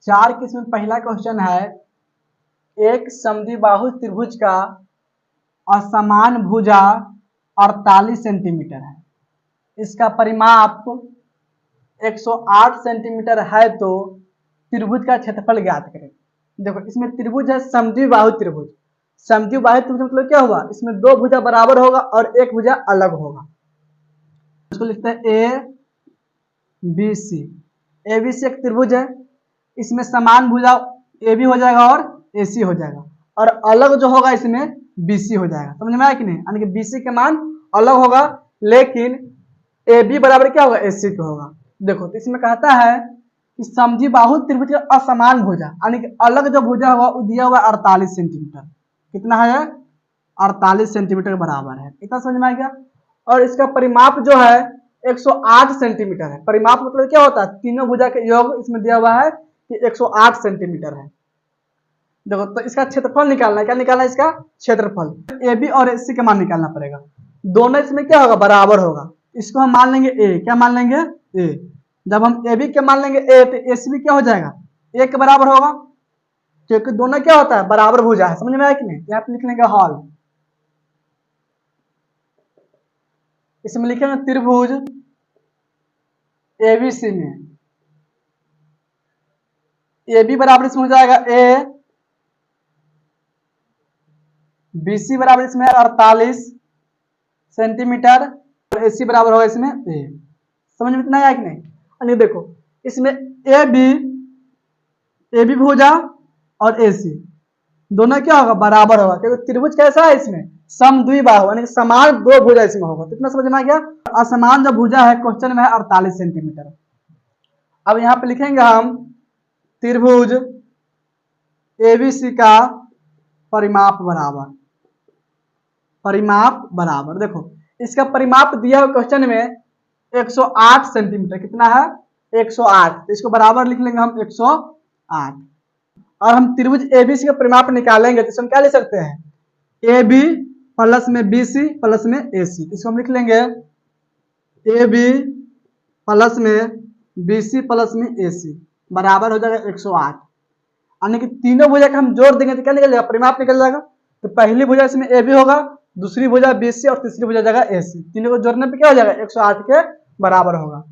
चार के इसमें पहला क्वेश्चन है, एक समद्विबाहु त्रिभुज का असमान भुजा 48 सेंटीमीटर है, इसका परिमाप 108 सेंटीमीटर है, तो त्रिभुज का क्षेत्रफल ज्ञात करें। देखो इसमें त्रिभुज है समद्विबाहु त्रिभुज। समद्विबाहु त्रिभुज मतलब क्या हुआ, इसमें दो भुजा बराबर होगा और एक भुजा अलग होगा। इसको लिखते हैं A B C. A B C एक त्रिभुज है, इसमें समान भुजा ए बी हो जाएगा और ए सी हो जाएगा, और अलग जो होगा इसमें बी सी हो जाएगा। समझ में आया कि नहीं, यानी कि बी सी के मान अलग होगा, लेकिन ए बी बराबर क्या होगा, ए सी का होगा। देखो तो इसमें कहता है कि समद्विबाहु त्रिभुज का असमान भुजा, यानी कि अलग जो भुजा होगा वो दिया हुआ 48 सेंटीमीटर। कितना है, 48 सेंटीमीटर के बराबर है। इतना समझ में आ गया। और इसका परिमाप जो है 108 सेंटीमीटर है। परिमाप मतलब क्या होता है, तीनों भुजा के योग इसमें दिया हुआ है कि 108 सेंटीमीटर है। देखो तो इसका क्षेत्रफल निकालना है। क्या निकालना है, इसका क्षेत्रफल। ए बी और ए सी का मान निकालना पड़ेगा। दोनों इसमें क्या होगा, बराबर होगा। इसको हम मान लेंगे ए। क्या मान लेंगे, ए। जब हम ए बी के मान लेंगे ए, तो ए सी भी क्या हो जाएगा, ए के बराबर होगा, क्योंकि दोनों क्या होता है, बराबर भुजा है। समझ में आया कि नहीं। यहाँ पे लिख लेंगे हॉल। इसमें लिखेंगे त्रिभुज एबीसी में ए बी बराबर इसमें हो जाएगा ए, बी सी बराबर इसमें 48 सेंटीमीटर, और ए सी बराबर होगा इसमें ए। समझ में इतना आया कि नहीं। यानी देखो इसमें ए बी भुजा और ए सी दोनों क्या होगा, बराबर होगा, क्योंकि त्रिभुज कैसा है, इसमें समद्विबाहु यानी समान दो भुजा इसमें होगा। कितना समझ में आ गया। असमान जो भुजा है क्वेश्चन में है 48 सेंटीमीटर। अब यहाँ पे लिखेंगे हम त्रिभुज एबीसी का परिमाप बराबर। देखो इसका परिमाप दिया हुआ क्वेश्चन में 108 सेंटीमीटर। कितना है, 108। इसको बराबर लिख लेंगे हम 108। और हम त्रिभुज एबीसी का परिमाप निकालेंगे तो हम क्या ले सकते हैं, ए बी प्लस में बी सी प्लस में ए सी। इसको हम लिख लेंगे ए बी प्लस में बी सी प्लस में ए सी बराबर हो जाएगा 108। यानी कि तीनों भुजा का हम जोड़ देंगे तो क्या निकल जाएगा, परिमाप निकल जाएगा। तो पहली भुजा इसमें ए बी होगा, दूसरी भुजा बी सी और तीसरी भुजा जाएगा ए सी। तीनों को जोड़ने पे क्या हो जाएगा, 108 के बराबर होगा।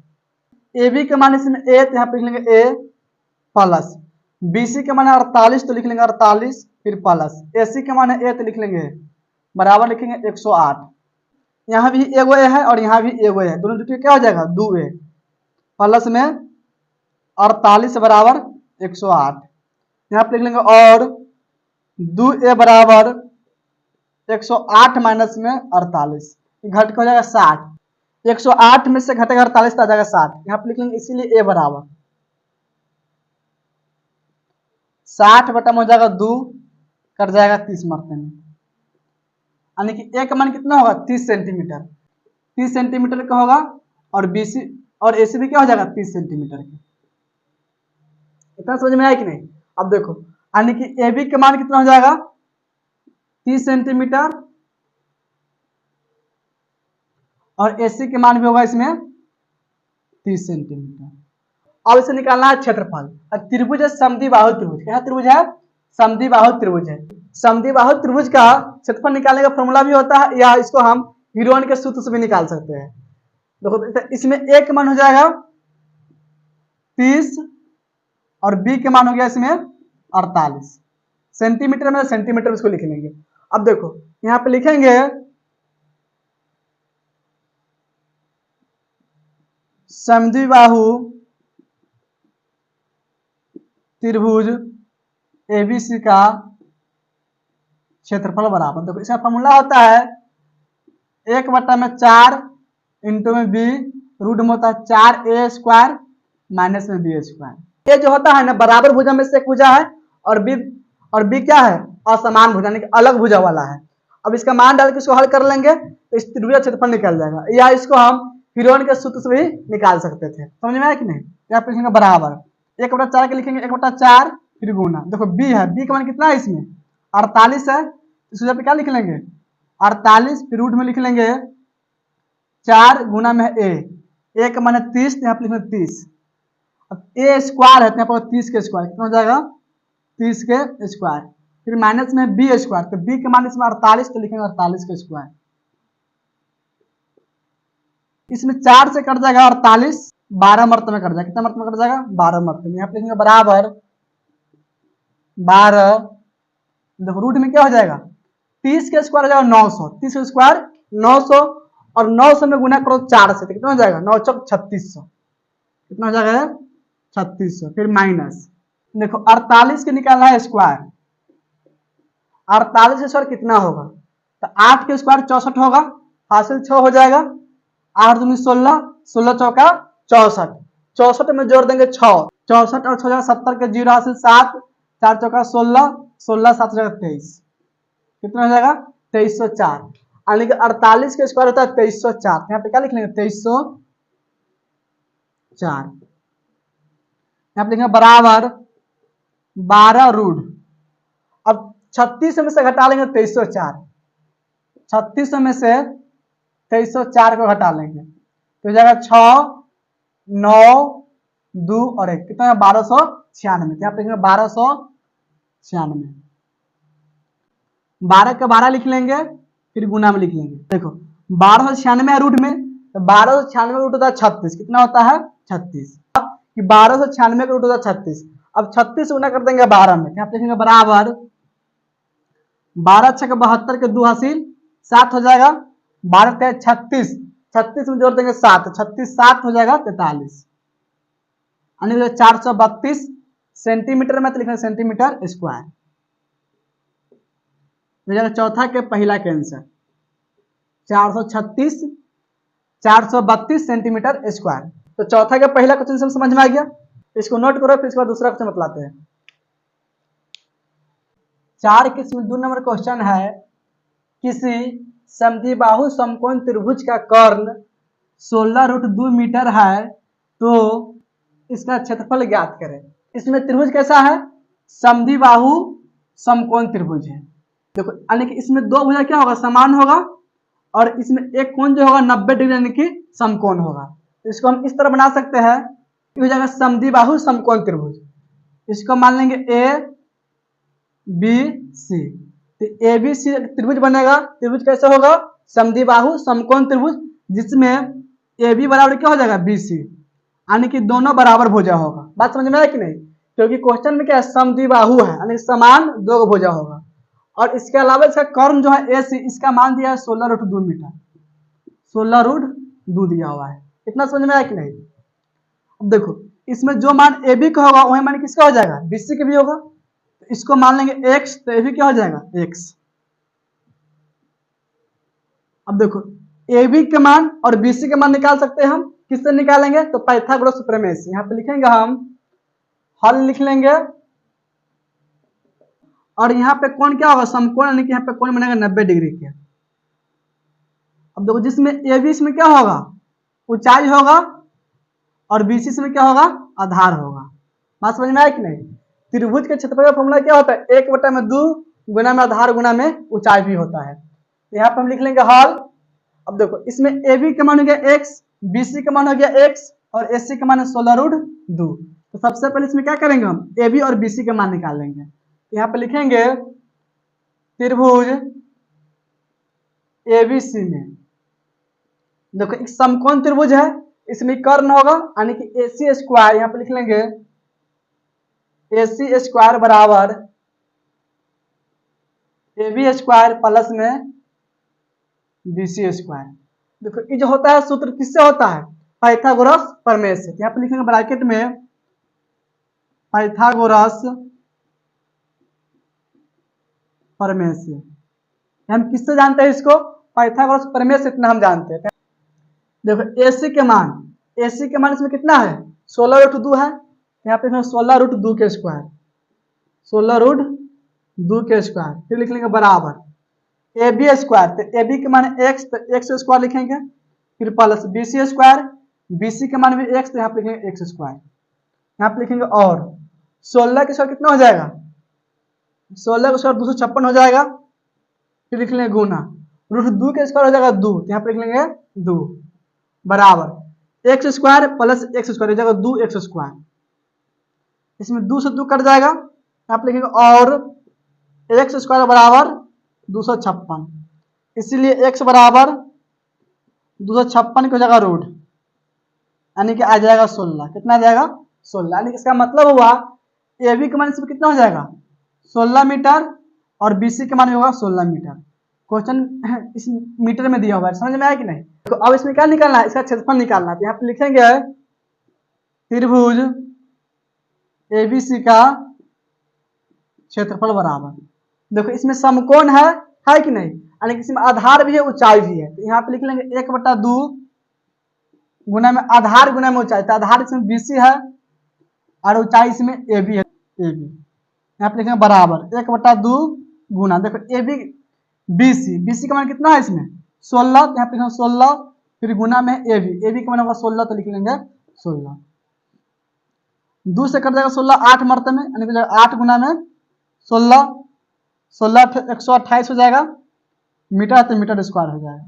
ए बी के मान इसमें ए, तो यहाँ पे लिख लेंगे ए प्लस, बी सी के मान है 48 तो लिख लेंगे 48 फिर प्लस, ए सी के मान है ए तो लिख लेंगे बराबर, लिखेंगे 108। यहाँ भी एगो ए है और यहाँ भी एगो है, दोनों जुटे क्या हो जाएगा, 2a प्लस में 48 बराबर 108। यहाँ पे लिख लेंगे और 2a बराबर 108 माइनस में 48, घट के हो जाएगा 60। 108 में से घटेगा 48 तो आ जाएगा 60। यहाँ पे लिख लेंगे इसीलिए a बराबर 60 बटा में हो जाएगा 2, कट जाएगा 30 मरते में, यानी कि a का मान कितना होगा, 30 सेंटीमीटर। 30 सेंटीमीटर का होगा, और BC और AC भी क्या हो जाएगा, 30 सेंटीमीटर के। इतना समझ में आया कि नहीं। अब देखो यानी कि AB का मान कितना हो जाएगा, 30 सेंटीमीटर, और AC के मान भी होगा इसमें 30 सेंटीमीटर। अब इसे निकालना है क्षेत्रफल। त्रिभुज है समद्विबाहु त्रिभुज। क्या त्रिभुज है, समद्विबाहु त्रिभुज है। समद्विबाहु त्रिभुज का क्षेत्रफल निकालने का फॉर्मूला भी होता है, या इसको हम हीरोन के सूत्र से भी निकाल सकते हैं। देखो इसमें ए के मान हो जाएगा 30 और बी के मान हो गया इसमें 48 सेंटीमीटर में, सेंटीमीटर इसको लिख लेंगे। अब देखो यहाँ पे लिखेंगे समद्विबाहु त्रिभुज एबीसी का क्षेत्रफल बराबर। देखो इसका फॉर्मूला होता है 1/4 इंटू में बी रूट में होता है 4a² माइनस में b²। ये जो होता है ना, बराबर भुजा में से एक भुजा है, और बी क्या है, असमान भुजा, यानी कि अलग भुजा वाला है। अब इसका मान डाल के इसको हल कर लेंगे तो इस त्रिभुज का क्षेत्रफल निकल जाएगा, या इसको हम हीरोन के सूत्र से भी निकाल सकते थे। समझ में आया कि नहीं। यहाँ पे लिखेंगे बराबर 1/4 के लिखेंगे 1/4 फिर गुना। देखो बी है, बी का मान कितना है इसमें 48 है, इस वजह पे क्या लिख लेंगे 48 फिर रूट में लिख लेंगे 4 गुना में ए का मान है 30, यहाँ पे लिखेंगे 30, अब ए स्क्वायर है तो यहाँ पर 30 के स्क्वायर कितना हो जाएगा 30 के स्क्वायर, फिर माइनस में बी स्क्वायर, तो बी के मान इसमें 48 तो लिखेंगे 48 के स्क्वायर, इसमें 4 से कट जाएगा 48, 12 मरतबे कट जाएगा, कितना मरतबे कट जाएगा 12 मरतबे, यहाँ पे लिखेंगे बराबर 12, देखो रूट में क्या हो जाएगा 30 के स्क्वायर हो जाएगा 900, 30 के स्क्वायर 900 और 900 में गुना करो 4 से तो कितना हो जाएगा 9 चौक 3600, कितना हो जाएगा 3600, फिर माइनस देखो 48 के निकालना है स्क्वायर, 48 के स्क्वायर कितना होगा तो 8 के स्क्वायर 64 होगा, हासिल 6 हो जाएगा, 8 दूनी 16, 16 चौका 64, 64 में जोड़ देंगे 6, 64 और 6 70 के 0 हासिल 7, 4 चौका 16, 16 7 जगह 23, कितना हो जाएगा 2304, यानी कि 48 के स्क्वायर होता है 2304, यहाँ पे क्या लिख लेंगे 2304, यहाँ पे लिखेंगे बराबर 12 रूट, अब 36 में से घटा लेंगे 2304, 36 में से 2304 को घटा लेंगे तो हो जाएगा 6 9 2 और 1 कितना है 1296, यहाँ पे 1296, 12 का 12 लिख लेंगे फिर गुना में लिख लेंगे, देखो 1296 रूट में, तो 1296 का रूट होता है 36, कितना होता है 36, कि 1296 का रूट होता है 36, अब 36 गुना कर देंगे 12 में, यहाँ पे लिखेंगे बराबर 12 6 72 के 2 हासिल 7 हो जाएगा, 12 के 36, 36 में जोड़ देंगे 7, 36 7 हो जाएगा 43, यानी 432 सेंटीमीटर में तो लिखेंगे सेंटीमीटर स्क्वायर, चौथा के पहला के आंसर 432 सेंटीमीटर स्क्वायर, तो चौथा के पहला क्वेश्चन समझ में आ गया, इसको नोट करो फिर इसके बाद दूसरा क्वेश्चन बतलाते हैं। 4 किस्म 2 नंबर क्वेश्चन है, किसी समद्विबाहु समकोण त्रिभुज का कर्ण 16√2 मीटर है तो इसका क्षेत्रफल ज्ञात करें। इसमें त्रिभुज कैसा है समद्विबाहु समकोण त्रिभुज है, देखो यानी कि इसमें दो भुजा क्या होगा समान होगा और इसमें एक कोण जो होगा 90 डिग्री यानी कि समकोण होगा, तो इसको हम इस तरह बना सकते हैं कि हो जाएगा समद्विबाहु समकोण त्रिभुज, इसको मान लेंगे ए बी सी, तो ए बी सी त्रिभुज बनेगा, त्रिभुज कैसे होगा समद्विबाहु समकोण त्रिभुज जिसमें ए बी बराबर क्या हो जाएगा बी सी, यानी कि दोनों बराबर भुजा होगा, बात समझ में आया कि नहीं, क्योंकि क्वेश्चन में क्या है समद्विबाहु है यानी समान दो भुजा होगा, और इसके अलावा इसका कर्ण जो है ए सी इसका मान दिया है 16√2 मीटर, 16√2 दिया हुआ है, इतना समझ में आया कि नहीं। अब देखो इसमें जो मान ए बी का होगा वही मान किसका हो जाएगा बी सी का भी होगा, तो इसको मान लेंगे x, तो ए बी क्या हो जाएगा x। अब देखो ए बी के मान और बी सी के मान निकाल सकते हैं हम, किससे निकालेंगे तो पाइथागोरस प्रमेय से, यहाँ पे लिखेंगे हम हल लिख लेंगे, और यहाँ पे कोण क्या होगा समकोण यानी कि यहाँ पे कोण बनेगा 90 डिग्री के। अब देखो जिसमें ए बी इसमें क्या होगा ऊंचाई होगा और बीसी इसमें क्या होगा आधार होगा, बात समझ में आया कि नहीं। त्रिभुज के क्षेत्रफल का फॉर्मूला क्या होता है 1/2 गुना में आधार गुना में ऊंचाई भी होता है, तो यहाँ पे हम लिख लेंगे हल। अब देखो इसमें ए बी का मान हो गया x, बी सी का मान हो गया x और एस सी का मान है 16√2, तो सबसे पहले इसमें क्या करेंगे हम ए बी और बी सी का मान निकाल लेंगे, यहाँ पे लिखेंगे त्रिभुज एबीसी में, देखो एक समकोण त्रिभुज है इसमें कर्ण होगा यानी कि ए सी स्क्वायर, यहाँ पे लिख लेंगे ए सी स्क्वायर बराबर ए बी स्क्वायर प्लस में बी सी स्क्वायर। देखो ये जो होता है सूत्र किससे होता है पाइथागोरस प्रमेय से, यहाँ पे लिखेंगे ब्रैकेट में पाइथागोरस प्रमेय से, हम किससे जानते हैं इसको पाइथागोरस प्रमेय से, इतना हम जानते हैं। देखो AC के मान इसमें कितना है 16√2 है, यहाँ पे 16√2 के स्क्वायर, 16√2 के स्क्वायर, फिर लिख लेंगे बराबर ए बी स्क्वायर, तो ए बी के मान x, तो x स्क्वायर लिखेंगे, फिर plus B C square, B C के मान भी x, तो यहाँ पे लिखेंगे x स्क्वायर, यहाँ पे लिखेंगे और 16 के स्क्वायर कितना हो जाएगा 16 का स्क्वायर 256 हो जाएगा, फिर लिख लेंगे गुना √2 के स्क्वायर हो जाएगा 2, यहाँ पे लिख लेंगे 2 बराबर x square plus x square हो जाएगा 2x स्क्वायर, इसमें 2 से 2 कट जाएगा, यहाँ पे लिखेंगे और एक्स स्क्वायर बराबर 256, इसीलिए एक्स बराबर 256 की जगह रूट, यानी कि आ जाएगा 16। कितना आ जाएगा? 16। यानी कि इसका मतलब हुआ ए बी के मान इसमें कितना हो जाएगा? 16 मीटर और बी सी के मान होगा 16 मीटर। क्वेश्चन इस मीटर में दिया हुआ है, समझ में आया कि नहीं? तो अब इसमें क्या निकालना है? इसका क्षेत्रफल निकालना है। तो यहाँ पे लिखेंगे त्रिभुज एबीसी का क्षेत्रफल बराबर, देखो इसमें समकोण है कि नहीं? यानी कि इसमें आधार भी है ऊंचाई भी है। तो यहाँ पे लिख लेंगे 1/2 गुना में आधार गुना में ऊंचाई, तो आधार इसमें बीसी है और ऊंचाई इसमें ए बी है, ए बी। यहाँ पे लिखेंगे बराबर 1/2 गुना, देखो ए बी बी सी का मान कितना है इसमें? 16, तो यहाँ पे लिखेंगे 16, फिर गुना में ए बी का मान होगा 16, तो लिख लेंगे 16। 2 से कट जाएगा 16 8 मरते में, यानी कि 8 गुना में 16, 16 128 हो जाएगा मीटर, तो मीटर स्क्वायर हो जाएगा।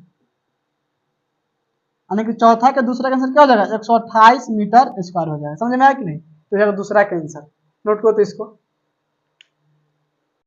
यानी कि चौथा का दूसरा का आंसर क्या हो जाएगा? 128 मीटर स्क्वायर हो जाएगा। समझ में आया कि नहीं? तो यह दूसरा का आंसर नोट करो तो इसको।